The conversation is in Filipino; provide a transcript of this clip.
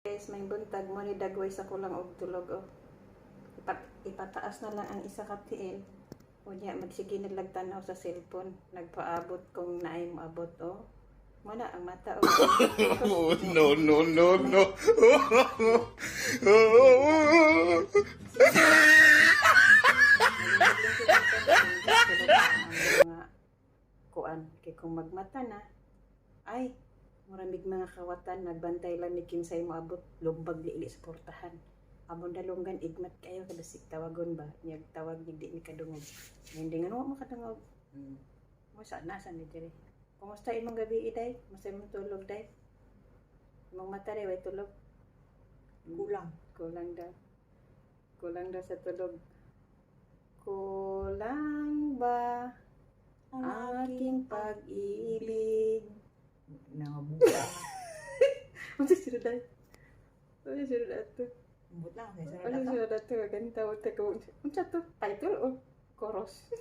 Guys, may buntag mo ni dagway sa kulang og tulog oh. Ipataas na lang ang isa ka tiil. Unya magsige na lang tanaw sa cellphone. Nagpaabot kung naay mo abot oh. Muna ang mata oh. Oh, no, no, no, no. Kuan kay kung magmata na ay muramig mga kawatan nagbantay lang ni kinsay mo abot lumbag dili sa portahan. Amon dalunggan igmat kayo kadasig tawagon ba nyag tawag ni di ni kadungog. Hindi nga mo makadungog. Mo sa nasa ni diri. Kumusta imong gabi iday? Masay mo tulog day? Imong mata ray way tulog. Kulang daw. Kulang daw sa tulog. Kulang ba ang aking pag-ibig? Nangabuka. Ano sila day? Ano sila dato? Ambot lang. Ano sila dato? Ganito. Ano to? Title o chorus?